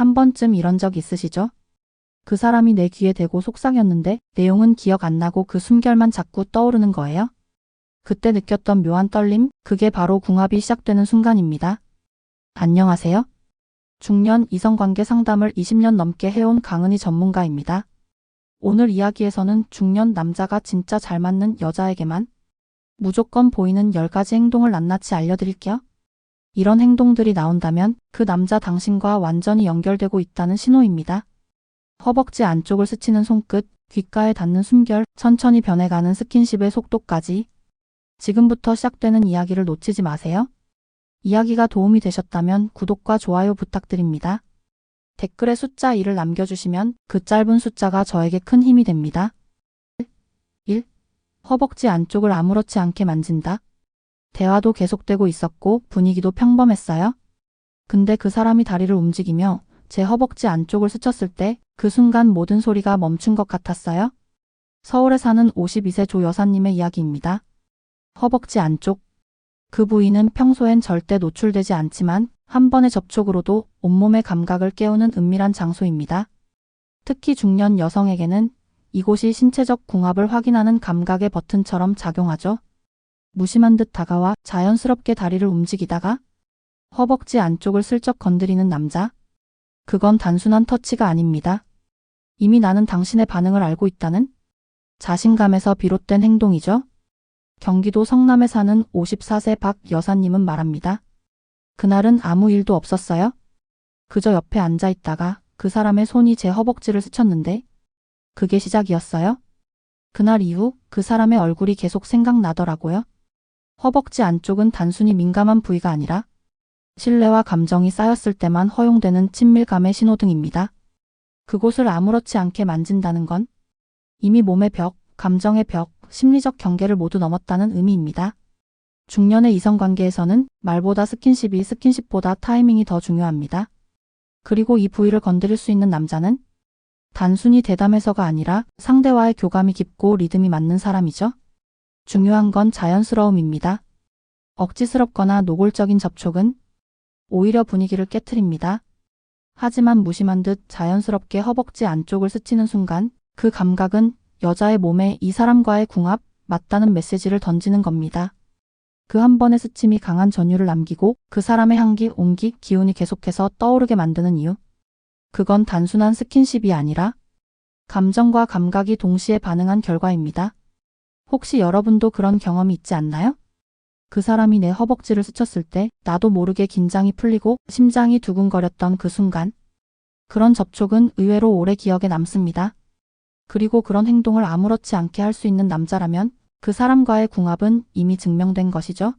한 번쯤 이런 적 있으시죠? 그 사람이 내 귀에 대고 속삭였는데 내용은 기억 안 나고 그 숨결만 자꾸 떠오르는 거예요? 그때 느꼈던 묘한 떨림, 그게 바로 궁합이 시작되는 순간입니다. 안녕하세요. 중년 이성관계 상담을 20년 넘게 해온 강은희 전문가입니다. 오늘 이야기에서는 중년 남자가 진짜 잘 맞는 여자에게만 무조건 보이는 10가지 행동을 낱낱이 알려드릴게요. 이런 행동들이 나온다면 그 남자 당신과 완전히 연결되고 있다는 신호입니다. 허벅지 안쪽을 스치는 손끝, 귓가에 닿는 숨결, 천천히 변해가는 스킨십의 속도까지 지금부터 시작되는 이야기를 놓치지 마세요. 이야기가 도움이 되셨다면 구독과 좋아요 부탁드립니다. 댓글에 숫자 1을 남겨주시면 그 짧은 숫자가 저에게 큰 힘이 됩니다. 1. 허벅지 안쪽을 아무렇지 않게 만진다. 대화도 계속되고 있었고 분위기도 평범했어요. 근데 그 사람이 다리를 움직이며 제 허벅지 안쪽을 스쳤을 때 그 순간 모든 소리가 멈춘 것 같았어요. 서울에 사는 52세 조 여사님의 이야기입니다. 허벅지 안쪽. 그 부위는 평소엔 절대 노출되지 않지만 한 번의 접촉으로도 온몸의 감각을 깨우는 은밀한 장소입니다. 특히 중년 여성에게는 이곳이 신체적 궁합을 확인하는 감각의 버튼처럼 작용하죠. 무심한 듯 다가와 자연스럽게 다리를 움직이다가 허벅지 안쪽을 슬쩍 건드리는 남자. 그건 단순한 터치가 아닙니다. 이미 나는 당신의 반응을 알고 있다는 자신감에서 비롯된 행동이죠. 경기도 성남에 사는 54세 박 여사님은 말합니다. 그날은 아무 일도 없었어요. 그저 옆에 앉아 있다가 그 사람의 손이 제 허벅지를 스쳤는데 그게 시작이었어요. 그날 이후 그 사람의 얼굴이 계속 생각나더라고요. 허벅지 안쪽은 단순히 민감한 부위가 아니라 신뢰와 감정이 쌓였을 때만 허용되는 친밀감의 신호등입니다. 그곳을 아무렇지 않게 만진다는 건 이미 몸의 벽, 감정의 벽, 심리적 경계를 모두 넘었다는 의미입니다. 중년의 이성관계에서는 말보다 스킨십보다 타이밍이 더 중요합니다. 그리고 이 부위를 건드릴 수 있는 남자는 단순히 대담해서가 아니라 상대와의 교감이 깊고 리듬이 맞는 사람이죠. 중요한 건 자연스러움입니다. 억지스럽거나 노골적인 접촉은 오히려 분위기를 깨트립니다. 하지만 무심한 듯 자연스럽게 허벅지 안쪽을 스치는 순간 그 감각은 여자의 몸에 이 사람과의 궁합, 맞다는 메시지를 던지는 겁니다. 그 한 번의 스침이 강한 전율을 남기고 그 사람의 향기, 온기, 기운이 계속해서 떠오르게 만드는 이유. 그건 단순한 스킨십이 아니라 감정과 감각이 동시에 반응한 결과입니다. 혹시 여러분도 그런 경험이 있지 않나요? 그 사람이 내 허벅지를 스쳤을 때 나도 모르게 긴장이 풀리고 심장이 두근거렸던 그 순간. 그런 접촉은 의외로 오래 기억에 남습니다. 그리고 그런 행동을 아무렇지 않게 할 수 있는 남자라면 그 사람과의 궁합은 이미 증명된 것이죠.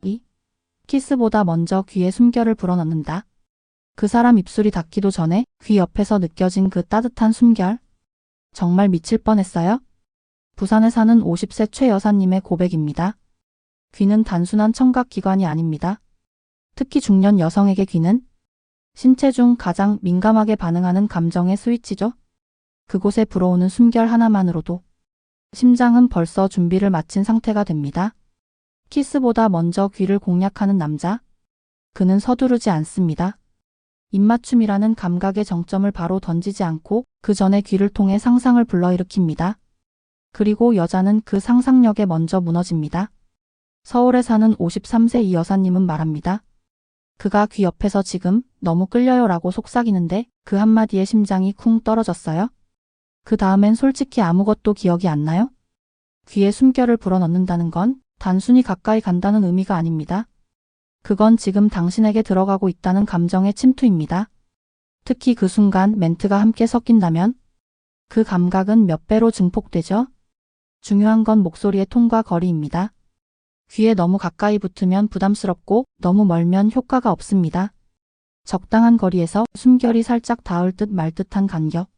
2. 키스보다 먼저 귀에 숨결을 불어넣는다. 그 사람 입술이 닿기도 전에 귀 옆에서 느껴진 그 따뜻한 숨결. 정말 미칠 뻔했어요. 부산에 사는 50세 최 여사님의 고백입니다. 귀는 단순한 청각기관이 아닙니다. 특히 중년 여성에게 귀는 신체 중 가장 민감하게 반응하는 감정의 스위치죠. 그곳에 불어오는 숨결 하나만으로도 심장은 벌써 준비를 마친 상태가 됩니다. 키스보다 먼저 귀를 공략하는 남자. 그는 서두르지 않습니다. 입맞춤이라는 감각의 정점을 바로 던지지 않고 그 전에 귀를 통해 상상을 불러일으킵니다. 그리고 여자는 그 상상력에 먼저 무너집니다. 서울에 사는 53세 이 여사님은 말합니다. 그가 귀 옆에서 지금 너무 끌려요 라고 속삭이는데 그 한마디에 심장이 쿵 떨어졌어요. 그 다음엔 솔직히 아무것도 기억이 안 나요? 귀에 숨결을 불어넣는다는 건 단순히 가까이 간다는 의미가 아닙니다. 그건 지금 당신에게 들어가고 있다는 감정의 침투입니다. 특히 그 순간 멘트가 함께 섞인다면 그 감각은 몇 배로 증폭되죠. 중요한 건 목소리의 톤과 거리입니다. 귀에 너무 가까이 붙으면 부담스럽고 너무 멀면 효과가 없습니다. 적당한 거리에서 숨결이 살짝 닿을 듯 말 듯한 간격.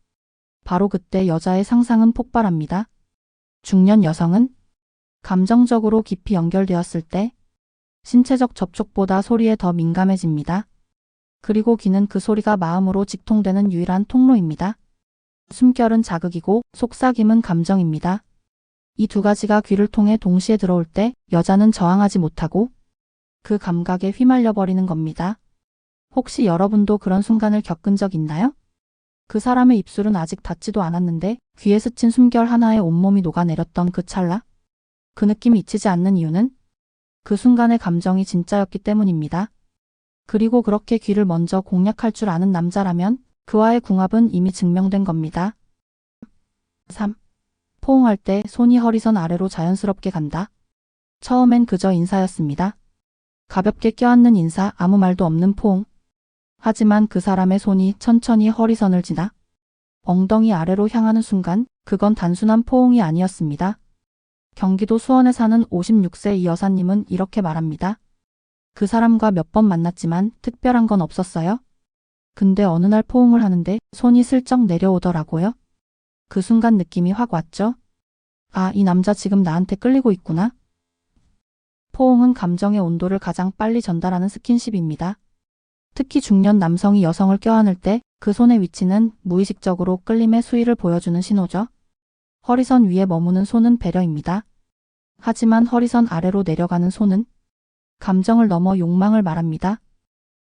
바로 그때 여자의 상상은 폭발합니다. 중년 여성은 감정적으로 깊이 연결되었을 때 신체적 접촉보다 소리에 더 민감해집니다. 그리고 귀는 그 소리가 마음으로 직통되는 유일한 통로입니다. 숨결은 자극이고 속삭임은 감정입니다. 이 두 가지가 귀를 통해 동시에 들어올 때 여자는 저항하지 못하고 그 감각에 휘말려 버리는 겁니다. 혹시 여러분도 그런 순간을 겪은 적 있나요? 그 사람의 입술은 아직 닿지도 않았는데 귀에 스친 숨결 하나에 온몸이 녹아내렸던 그 찰나? 그 느낌이 잊히지 않는 이유는 그 순간의 감정이 진짜였기 때문입니다. 그리고 그렇게 귀를 먼저 공략할 줄 아는 남자라면 그와의 궁합은 이미 증명된 겁니다. 3. 포옹할 때 손이 허리선 아래로 자연스럽게 간다. 처음엔 그저 인사였습니다. 가볍게 껴안는 인사, 아무 말도 없는 포옹. 하지만 그 사람의 손이 천천히 허리선을 지나 엉덩이 아래로 향하는 순간 그건 단순한 포옹이 아니었습니다. 경기도 수원에 사는 56세 이 여사님은 이렇게 말합니다. 그 사람과 몇 번 만났지만 특별한 건 없었어요. 근데 어느 날 포옹을 하는데 손이 슬쩍 내려오더라고요. 그 순간 느낌이 확 왔죠. 아, 이 남자 지금 나한테 끌리고 있구나. 포옹은 감정의 온도를 가장 빨리 전달하는 스킨십입니다. 특히 중년 남성이 여성을 껴안을 때 그 손의 위치는 무의식적으로 끌림의 수위를 보여주는 신호죠. 허리선 위에 머무는 손은 배려입니다. 하지만 허리선 아래로 내려가는 손은 감정을 넘어 욕망을 말합니다.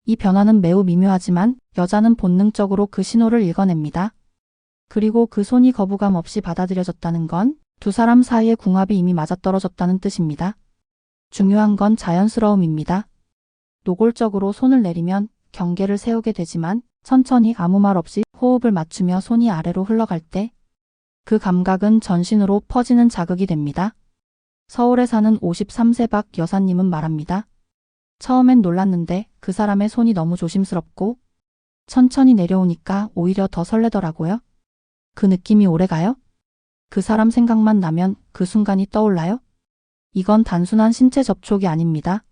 이 변화는 매우 미묘하지만 여자는 본능적으로 그 신호를 읽어냅니다. 그리고 그 손이 거부감 없이 받아들여졌다는 건 두 사람 사이의 궁합이 이미 맞아떨어졌다는 뜻입니다. 중요한 건 자연스러움입니다. 노골적으로 손을 내리면 경계를 세우게 되지만 천천히 아무 말 없이 호흡을 맞추며 손이 아래로 흘러갈 때 그 감각은 전신으로 퍼지는 자극이 됩니다. 서울에 사는 53세 박 여사님은 말합니다. 처음엔 놀랐는데 그 사람의 손이 너무 조심스럽고 천천히 내려오니까 오히려 더 설레더라고요. 그 느낌이 오래가요? 그 사람 생각만 나면 그 순간이 떠올라요? 이건 단순한 신체 접촉이 아닙니다.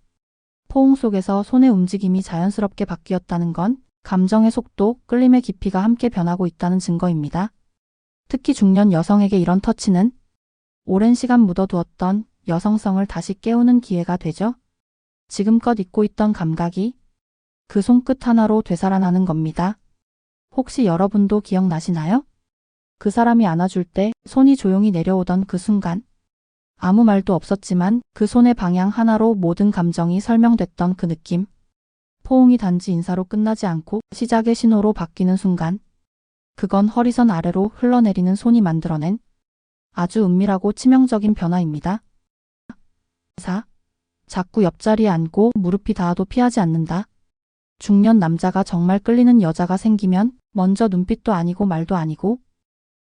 포옹 속에서 손의 움직임이 자연스럽게 바뀌었다는 건 감정의 속도, 끌림의 깊이가 함께 변하고 있다는 증거입니다. 특히 중년 여성에게 이런 터치는 오랜 시간 묻어두었던 여성성을 다시 깨우는 기회가 되죠. 지금껏 잊고 있던 감각이 그 손끝 하나로 되살아나는 겁니다. 혹시 여러분도 기억나시나요? 그 사람이 안아줄 때 손이 조용히 내려오던 그 순간, 아무 말도 없었지만 그 손의 방향 하나로 모든 감정이 설명됐던 그 느낌. 포옹이 단지 인사로 끝나지 않고 시작의 신호로 바뀌는 순간, 그건 허리선 아래로 흘러내리는 손이 만들어낸 아주 은밀하고 치명적인 변화입니다. 4. 자꾸 옆자리에 앉고 무릎이 닿아도 피하지 않는다. 중년 남자가 정말 끌리는 여자가 생기면 먼저 눈빛도 아니고 말도 아니고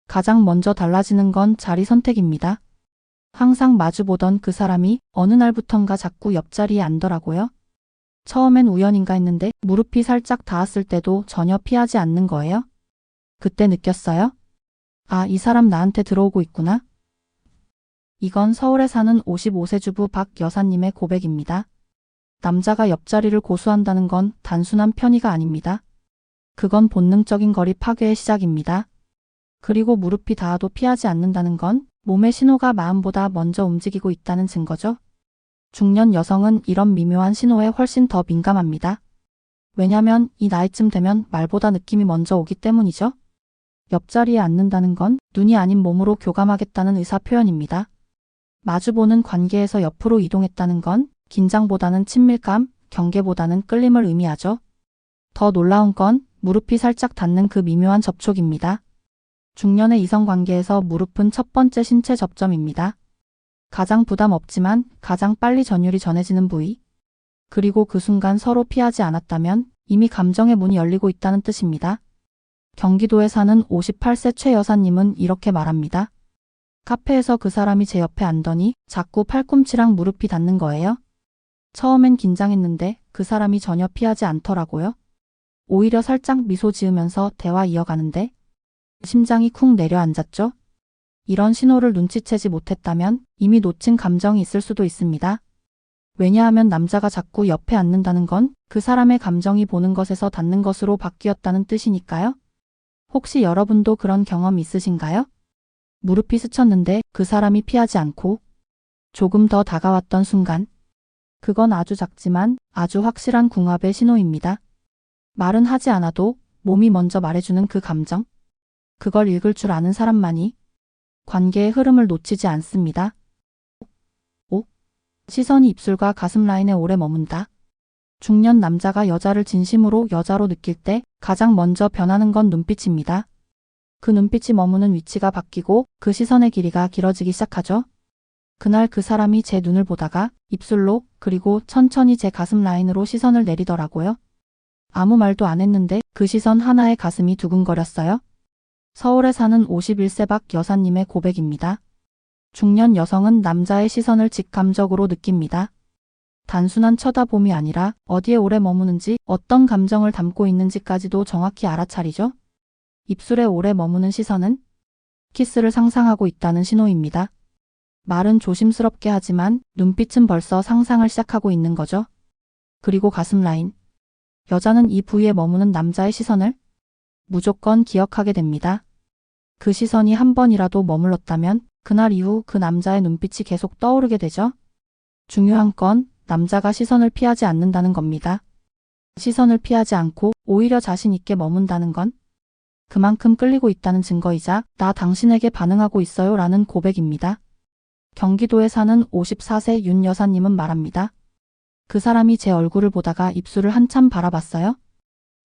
가장 먼저 달라지는 건 자리 선택입니다. 항상 마주보던 그 사람이 어느 날부턴가 자꾸 옆자리에 앉더라고요. 처음엔 우연인가 했는데 무릎이 살짝 닿았을 때도 전혀 피하지 않는 거예요. 그때 느꼈어요. 아, 이 사람 나한테 들어오고 있구나. 이건 서울에 사는 55세 주부 박 여사님의 고백입니다. 남자가 옆자리를 고수한다는 건 단순한 편의가 아닙니다. 그건 본능적인 거리 파괴의 시작입니다. 그리고 무릎이 닿아도 피하지 않는다는 건 몸의 신호가 마음보다 먼저 움직이고 있다는 증거죠. 중년 여성은 이런 미묘한 신호에 훨씬 더 민감합니다. 왜냐면 이 나이쯤 되면 말보다 느낌이 먼저 오기 때문이죠. 옆자리에 앉는다는 건 눈이 아닌 몸으로 교감하겠다는 의사 표현입니다. 마주보는 관계에서 옆으로 이동했다는 건 긴장보다는 친밀감, 경계보다는 끌림을 의미하죠. 더 놀라운 건 무릎이 살짝 닿는 그 미묘한 접촉입니다. 중년의 이성관계에서 무릎은 첫 번째 신체 접점입니다. 가장 부담 없지만 가장 빨리 전율이 전해지는 부위. 그리고 그 순간 서로 피하지 않았다면 이미 감정의 문이 열리고 있다는 뜻입니다. 경기도에 사는 58세 최 여사님은 이렇게 말합니다. 카페에서 그 사람이 제 옆에 앉더니 자꾸 팔꿈치랑 무릎이 닿는 거예요. 처음엔 긴장했는데 그 사람이 전혀 피하지 않더라고요. 오히려 살짝 미소 지으면서 대화 이어가는데 심장이 쿵 내려앉았죠. 이런 신호를 눈치채지 못했다면 이미 놓친 감정이 있을 수도 있습니다. 왜냐하면 남자가 자꾸 옆에 앉는다는 건 그 사람의 감정이 보는 것에서 닿는 것으로 바뀌었다는 뜻이니까요. 혹시 여러분도 그런 경험 있으신가요? 무릎이 스쳤는데 그 사람이 피하지 않고 조금 더 다가왔던 순간. 그건 아주 작지만 아주 확실한 궁합의 신호입니다. 말은 하지 않아도 몸이 먼저 말해주는 그 감정. 그걸 읽을 줄 아는 사람만이 관계의 흐름을 놓치지 않습니다. 5. 시선이 입술과 가슴 라인에 오래 머문다. 중년 남자가 여자를 진심으로 여자로 느낄 때 가장 먼저 변하는 건 눈빛입니다. 그 눈빛이 머무는 위치가 바뀌고 그 시선의 길이가 길어지기 시작하죠. 그날 그 사람이 제 눈을 보다가 입술로 그리고 천천히 제 가슴 라인으로 시선을 내리더라고요. 아무 말도 안 했는데 그 시선 하나에 가슴이 두근거렸어요. 서울에 사는 51세 박 여사님의 고백입니다. 중년 여성은 남자의 시선을 직감적으로 느낍니다. 단순한 쳐다봄이 아니라 어디에 오래 머무는지 어떤 감정을 담고 있는지까지도 정확히 알아차리죠. 입술에 오래 머무는 시선은 키스를 상상하고 있다는 신호입니다. 말은 조심스럽게 하지만 눈빛은 벌써 상상을 시작하고 있는 거죠. 그리고 가슴 라인. 여자는 이 부위에 머무는 남자의 시선을 무조건 기억하게 됩니다. 그 시선이 한 번이라도 머물렀다면 그날 이후 그 남자의 눈빛이 계속 떠오르게 되죠. 중요한 건 남자가 시선을 피하지 않는다는 겁니다. 시선을 피하지 않고 오히려 자신 있게 머문다는 건 그만큼 끌리고 있다는 증거이자 나 당신에게 반응하고 있어요 라는 고백입니다. 경기도에 사는 54세 윤 여사님은 말합니다. 그 사람이 제 얼굴을 보다가 입술을 한참 바라봤어요.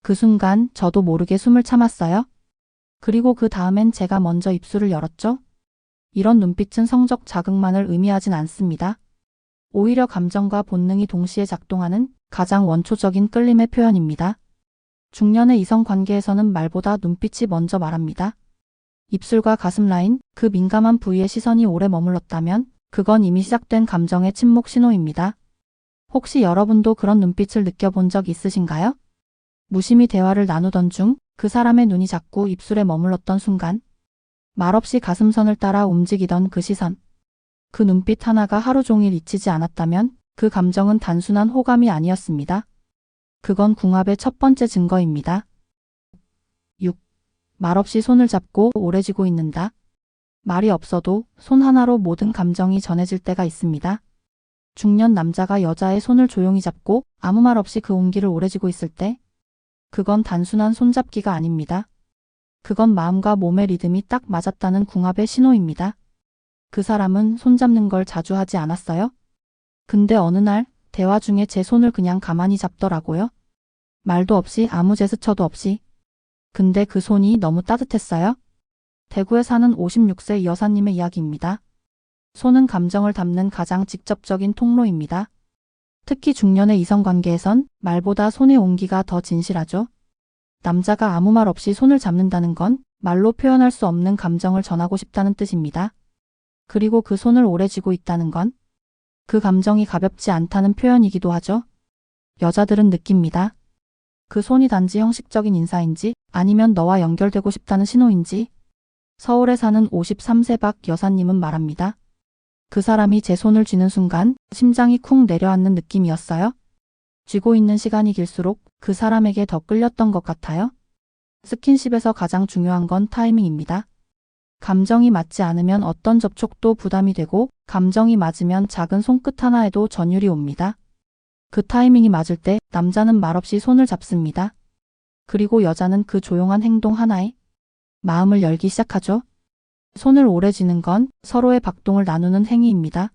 그 순간 저도 모르게 숨을 참았어요. 그리고 그 다음엔 제가 먼저 입술을 열었죠. 이런 눈빛은 성적 자극만을 의미하진 않습니다. 오히려 감정과 본능이 동시에 작동하는 가장 원초적인 끌림의 표현입니다. 중년의 이성 관계에서는 말보다 눈빛이 먼저 말합니다. 입술과 가슴 라인, 그 민감한 부위에 시선이 오래 머물렀다면 그건 이미 시작된 감정의 침묵 신호입니다. 혹시 여러분도 그런 눈빛을 느껴본 적 있으신가요? 무심히 대화를 나누던 중 그 사람의 눈이 자꾸 입술에 머물렀던 순간, 말없이 가슴선을 따라 움직이던 그 시선, 그 눈빛 하나가 하루 종일 잊히지 않았다면 그 감정은 단순한 호감이 아니었습니다. 그건 궁합의 첫 번째 증거입니다. 6. 말없이 손을 잡고 오래 쥐고 있는다. 말이 없어도 손 하나로 모든 감정이 전해질 때가 있습니다. 중년 남자가 여자의 손을 조용히 잡고 아무 말 없이 그 온기를 오래 쥐고 있을 때 그건 단순한 손잡기가 아닙니다. 그건 마음과 몸의 리듬이 딱 맞았다는 궁합의 신호입니다. 그 사람은 손잡는 걸 자주 하지 않았어요? 근데 어느 날 대화 중에 제 손을 그냥 가만히 잡더라고요. 말도 없이 아무 제스처도 없이. 근데 그 손이 너무 따뜻했어요. 대구에 사는 56세 여사님의 이야기입니다. 손은 감정을 담는 가장 직접적인 통로입니다. 특히 중년의 이성관계에선 말보다 손의 온기가 더 진실하죠. 남자가 아무 말 없이 손을 잡는다는 건 말로 표현할 수 없는 감정을 전하고 싶다는 뜻입니다. 그리고 그 손을 오래 쥐고 있다는 건 그 감정이 가볍지 않다는 표현이기도 하죠. 여자들은 느낍니다. 그 손이 단지 형식적인 인사인지 아니면 너와 연결되고 싶다는 신호인지. 서울에 사는 53세 박 여사님은 말합니다. 그 사람이 제 손을 쥐는 순간 심장이 쿵 내려앉는 느낌이었어요. 쥐고 있는 시간이 길수록 그 사람에게 더 끌렸던 것 같아요. 스킨십에서 가장 중요한 건 타이밍입니다. 감정이 맞지 않으면 어떤 접촉도 부담이 되고 감정이 맞으면 작은 손끝 하나에도 전율이 옵니다. 그 타이밍이 맞을 때 남자는 말없이 손을 잡습니다. 그리고 여자는 그 조용한 행동 하나에 마음을 열기 시작하죠. 손을 오래 쥐는 건 서로의 박동을 나누는 행위입니다.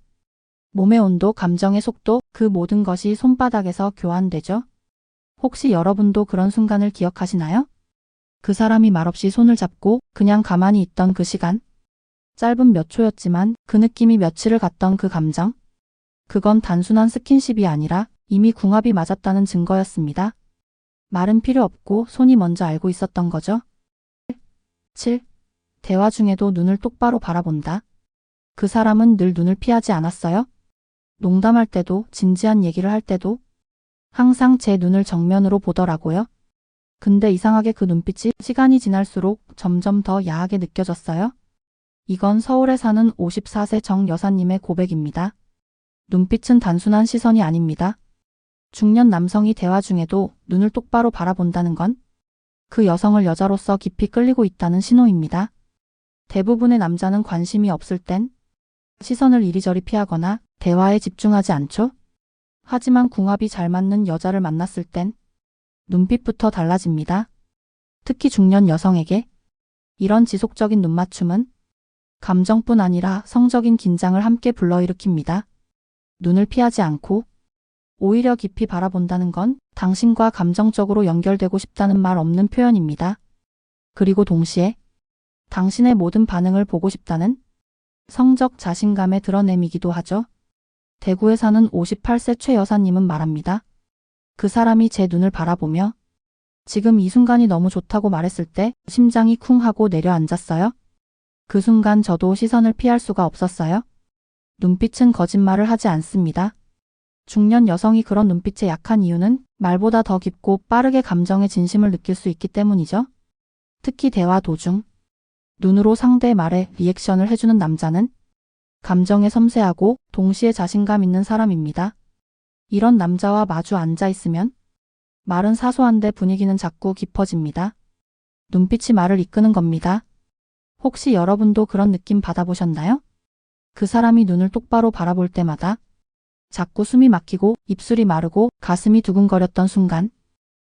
몸의 온도, 감정의 속도, 그 모든 것이 손바닥에서 교환되죠. 혹시 여러분도 그런 순간을 기억하시나요? 그 사람이 말없이 손을 잡고 그냥 가만히 있던 그 시간. 짧은 몇 초였지만 그 느낌이 며칠을 갔던 그 감정. 그건 단순한 스킨십이 아니라 이미 궁합이 맞았다는 증거였습니다. 말은 필요 없고 손이 먼저 알고 있었던 거죠. 7. 대화 중에도 눈을 똑바로 바라본다. 그 사람은 늘 눈을 피하지 않았어요. 농담할 때도 진지한 얘기를 할 때도 항상 제 눈을 정면으로 보더라고요. 근데 이상하게 그 눈빛이 시간이 지날수록 점점 더 야하게 느껴졌어요. 이건 서울에 사는 54세 정 여사님의 고백입니다. 눈빛은 단순한 시선이 아닙니다. 중년 남성이 대화 중에도 눈을 똑바로 바라본다는 건 그 여성을 여자로서 깊이 끌리고 있다는 신호입니다. 대부분의 남자는 관심이 없을 땐 시선을 이리저리 피하거나 대화에 집중하지 않죠. 하지만 궁합이 잘 맞는 여자를 만났을 땐 눈빛부터 달라집니다. 특히 중년 여성에게 이런 지속적인 눈맞춤은 감정뿐 아니라 성적인 긴장을 함께 불러일으킵니다. 눈을 피하지 않고 오히려 깊이 바라본다는 건 당신과 감정적으로 연결되고 싶다는 말 없는 표현입니다. 그리고 동시에 당신의 모든 반응을 보고 싶다는 성적 자신감의 드러냄이기도 하죠. 대구에 사는 58세 최 여사님은 말합니다. 그 사람이 제 눈을 바라보며 지금 이 순간이 너무 좋다고 말했을 때 심장이 쿵 하고 내려앉았어요. 그 순간 저도 시선을 피할 수가 없었어요. 눈빛은 거짓말을 하지 않습니다. 중년 여성이 그런 눈빛에 약한 이유는 말보다 더 깊고 빠르게 감정의 진심을 느낄 수 있기 때문이죠. 특히 대화 도중 눈으로 상대의 말에 리액션을 해주는 남자는 감정에 섬세하고 동시에 자신감 있는 사람입니다. 이런 남자와 마주 앉아 있으면 말은 사소한데 분위기는 자꾸 깊어집니다. 눈빛이 말을 이끄는 겁니다. 혹시 여러분도 그런 느낌 받아보셨나요? 그 사람이 눈을 똑바로 바라볼 때마다 자꾸 숨이 막히고 입술이 마르고 가슴이 두근거렸던 순간,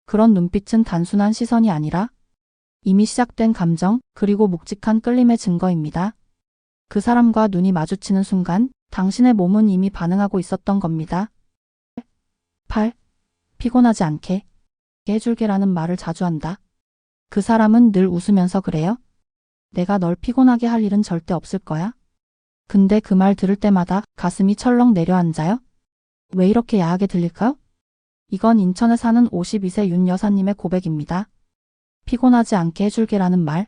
그런 눈빛은 단순한 시선이 아니라 이미 시작된 감정 그리고 묵직한 끌림의 증거입니다. 그 사람과 눈이 마주치는 순간 당신의 몸은 이미 반응하고 있었던 겁니다. 8. 피곤하지 않게 해줄게라는 말을 자주 한다. 그 사람은 늘 웃으면서 그래요. 내가 널 피곤하게 할 일은 절대 없을 거야. 근데 그 말 들을 때마다 가슴이 철렁 내려앉아요. 왜 이렇게 야하게 들릴까요? 이건 인천에 사는 52세 윤 여사님의 고백입니다. 피곤하지 않게 해줄게라는 말.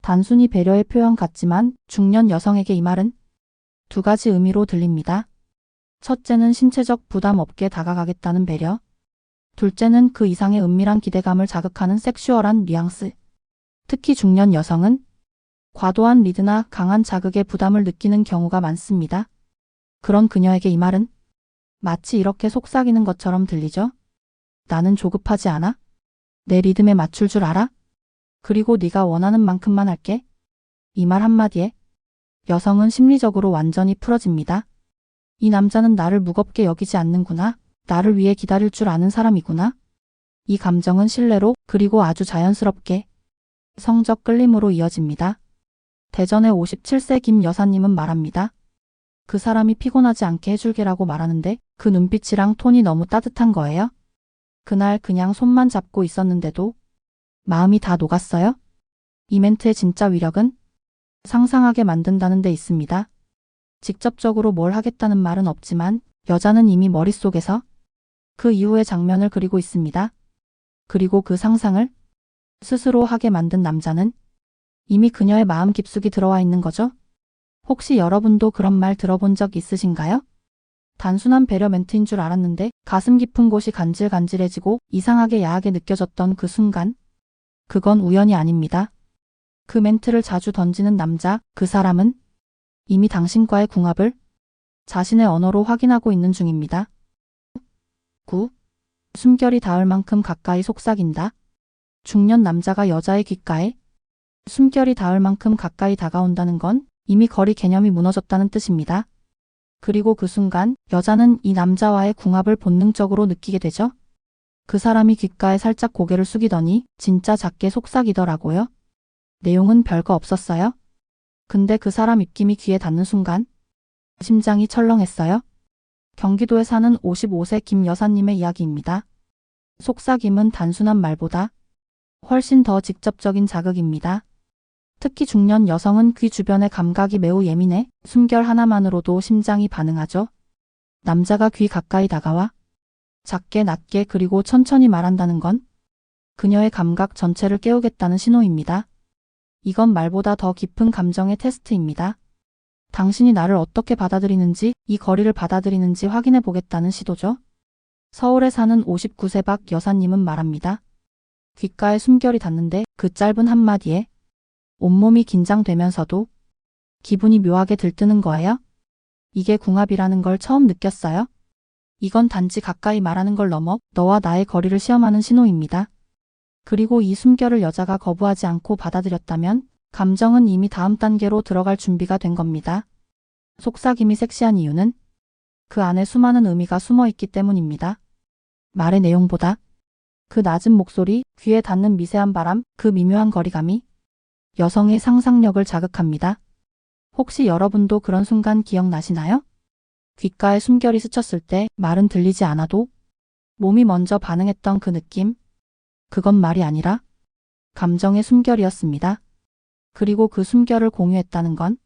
단순히 배려의 표현 같지만 중년 여성에게 이 말은 두 가지 의미로 들립니다. 첫째는 신체적 부담 없게 다가가겠다는 배려. 둘째는 그 이상의 은밀한 기대감을 자극하는 섹슈얼한 뉘앙스. 특히 중년 여성은 과도한 리드나 강한 자극에 부담을 느끼는 경우가 많습니다. 그런 그녀에게 이 말은 마치 이렇게 속삭이는 것처럼 들리죠. 나는 조급하지 않아? 내 리듬에 맞출 줄 알아? 그리고 네가 원하는 만큼만 할게. 이 말 한마디에 여성은 심리적으로 완전히 풀어집니다. 이 남자는 나를 무겁게 여기지 않는구나. 나를 위해 기다릴 줄 아는 사람이구나. 이 감정은 신뢰로 그리고 아주 자연스럽게 성적 끌림으로 이어집니다. 대전의 57세 김 여사님은 말합니다. 그 사람이 피곤하지 않게 해줄게라고 말하는데 그 눈빛이랑 톤이 너무 따뜻한 거예요. 그날 그냥 손만 잡고 있었는데도 마음이 다 녹았어요. 이 멘트의 진짜 위력은 상상하게 만든다는 데 있습니다. 직접적으로 뭘 하겠다는 말은 없지만 여자는 이미 머릿속에서 그 이후의 장면을 그리고 있습니다. 그리고 그 상상을 스스로 하게 만든 남자는 이미 그녀의 마음 깊숙이 들어와 있는 거죠. 혹시 여러분도 그런 말 들어본 적 있으신가요? 단순한 배려 멘트인 줄 알았는데 가슴 깊은 곳이 간질간질해지고 이상하게 야하게 느껴졌던 그 순간, 그건 우연이 아닙니다. 그 멘트를 자주 던지는 남자, 그 사람은 이미 당신과의 궁합을 자신의 언어로 확인하고 있는 중입니다. 9. 숨결이 닿을 만큼 가까이 속삭인다. 중년 남자가 여자의 귓가에 숨결이 닿을 만큼 가까이 다가온다는 건 이미 거리 개념이 무너졌다는 뜻입니다. 그리고 그 순간 여자는 이 남자와의 궁합을 본능적으로 느끼게 되죠. 그 사람이 귓가에 살짝 고개를 숙이더니 진짜 작게 속삭이더라고요. 내용은 별거 없었어요. 근데 그 사람 입김이 귀에 닿는 순간 심장이 철렁했어요. 경기도에 사는 55세 김 여사님의 이야기입니다. 속삭임은 단순한 말보다 훨씬 더 직접적인 자극입니다. 특히 중년 여성은 귀 주변의 감각이 매우 예민해 숨결 하나만으로도 심장이 반응하죠. 남자가 귀 가까이 다가와 작게 낮게 그리고 천천히 말한다는 건 그녀의 감각 전체를 깨우겠다는 신호입니다. 이건 말보다 더 깊은 감정의 테스트입니다. 당신이 나를 어떻게 받아들이는지, 이 거리를 받아들이는지 확인해 보겠다는 시도죠. 서울에 사는 59세 박 여사님은 말합니다. 귓가에 숨결이 닿는데 그 짧은 한마디에 온몸이 긴장되면서도 기분이 묘하게 들뜨는 거예요. 이게 궁합이라는 걸 처음 느꼈어요. 이건 단지 가까이 말하는 걸 넘어 너와 나의 거리를 시험하는 신호입니다. 그리고 이 숨결을 여자가 거부하지 않고 받아들였다면 감정은 이미 다음 단계로 들어갈 준비가 된 겁니다. 속삭임이 섹시한 이유는 그 안에 수많은 의미가 숨어 있기 때문입니다. 말의 내용보다 그 낮은 목소리, 귀에 닿는 미세한 바람, 그 미묘한 거리감이 여성의 상상력을 자극합니다. 혹시 여러분도 그런 순간 기억나시나요? 귓가에 숨결이 스쳤을 때 말은 들리지 않아도 몸이 먼저 반응했던 그 느낌. 그건 말이 아니라 감정의 숨결이었습니다. 그리고 그 숨결을 공유했다는 건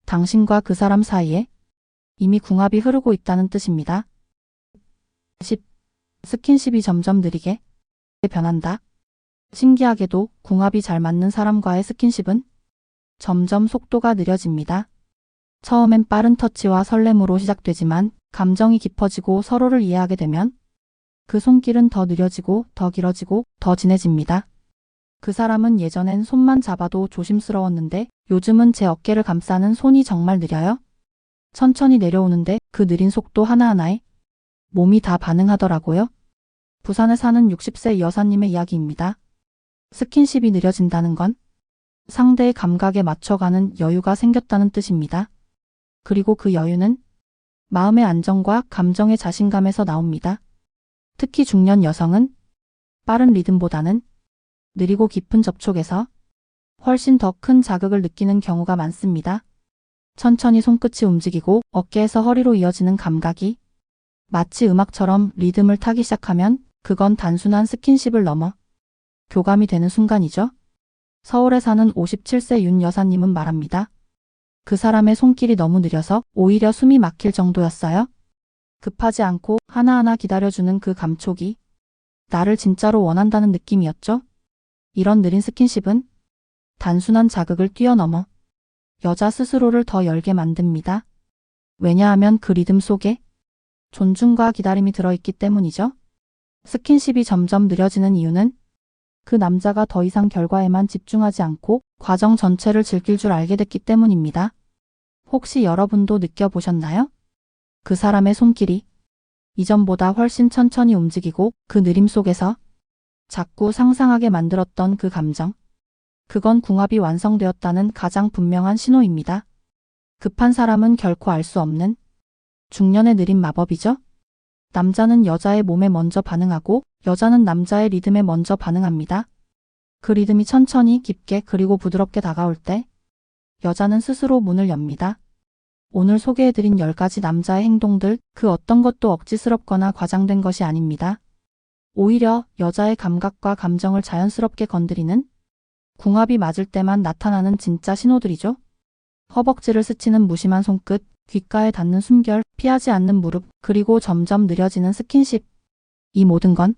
당신과 그 사람 사이에 이미 궁합이 흐르고 있다는 뜻입니다. 10. 스킨십이 점점 느리게 변한다. 신기하게도 궁합이 잘 맞는 사람과의 스킨십은 점점 속도가 느려집니다. 처음엔 빠른 터치와 설렘으로 시작되지만 감정이 깊어지고 서로를 이해하게 되면 그 손길은 더 느려지고 더 길어지고 더 진해집니다. 그 사람은 예전엔 손만 잡아도 조심스러웠는데 요즘은 제 어깨를 감싸는 손이 정말 느려요. 천천히 내려오는데 그 느린 속도 하나하나에 몸이 다 반응하더라고요. 부산에 사는 60세 여사님의 이야기입니다. 스킨십이 느려진다는 건 상대의 감각에 맞춰가는 여유가 생겼다는 뜻입니다. 그리고 그 여유는 마음의 안정과 감정의 자신감에서 나옵니다. 특히 중년 여성은 빠른 리듬보다는 느리고 깊은 접촉에서 훨씬 더 큰 자극을 느끼는 경우가 많습니다. 천천히 손끝이 움직이고 어깨에서 허리로 이어지는 감각이 마치 음악처럼 리듬을 타기 시작하면 그건 단순한 스킨십을 넘어 교감이 되는 순간이죠. 서울에 사는 57세 윤 여사님은 말합니다. 그 사람의 손길이 너무 느려서 오히려 숨이 막힐 정도였어요. 급하지 않고 하나하나 기다려주는 그 감촉이 나를 진짜로 원한다는 느낌이었죠. 이런 느린 스킨십은 단순한 자극을 뛰어넘어 여자 스스로를 더 열게 만듭니다. 왜냐하면 그 리듬 속에 존중과 기다림이 들어있기 때문이죠. 스킨십이 점점 느려지는 이유는 그 남자가 더 이상 결과에만 집중하지 않고 과정 전체를 즐길 줄 알게 됐기 때문입니다. 혹시 여러분도 느껴보셨나요? 그 사람의 손길이 이전보다 훨씬 천천히 움직이고 그 느림 속에서 자꾸 상상하게 만들었던 그 감정. 그건 궁합이 완성되었다는 가장 분명한 신호입니다. 급한 사람은 결코 알 수 없는 중년의 느린 마법이죠. 남자는 여자의 몸에 먼저 반응하고 여자는 남자의 리듬에 먼저 반응합니다. 그 리듬이 천천히 깊게 그리고 부드럽게 다가올 때 여자는 스스로 문을 엽니다. 오늘 소개해드린 10가지 남자의 행동들 그 어떤 것도 억지스럽거나 과장된 것이 아닙니다. 오히려 여자의 감각과 감정을 자연스럽게 건드리는 궁합이 맞을 때만 나타나는 진짜 신호들이죠. 허벅지를 스치는 무심한 손끝, 귓가에 닿는 숨결, 피하지 않는 무릎, 그리고 점점 느려지는 스킨십. 이 모든 건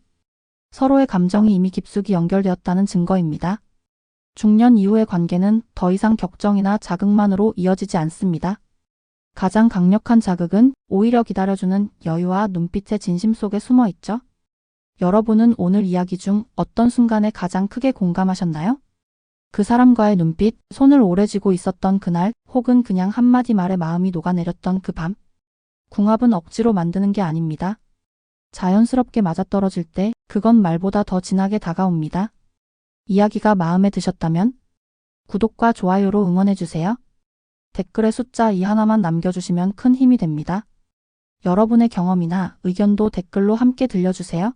서로의 감정이 이미 깊숙이 연결되었다는 증거입니다. 중년 이후의 관계는 더 이상 격정이나 자극만으로 이어지지 않습니다. 가장 강력한 자극은 오히려 기다려주는 여유와 눈빛의 진심 속에 숨어 있죠. 여러분은 오늘 이야기 중 어떤 순간에 가장 크게 공감하셨나요? 그 사람과의 눈빛, 손을 오래 쥐고 있었던 그날, 혹은 그냥 한마디 말에 마음이 녹아내렸던 그 밤. 궁합은 억지로 만드는 게 아닙니다. 자연스럽게 맞아떨어질 때 그건 말보다 더 진하게 다가옵니다. 이야기가 마음에 드셨다면 구독과 좋아요로 응원해주세요. 댓글에 숫자 2 하나만 남겨주시면 큰 힘이 됩니다. 여러분의 경험이나 의견도 댓글로 함께 들려주세요.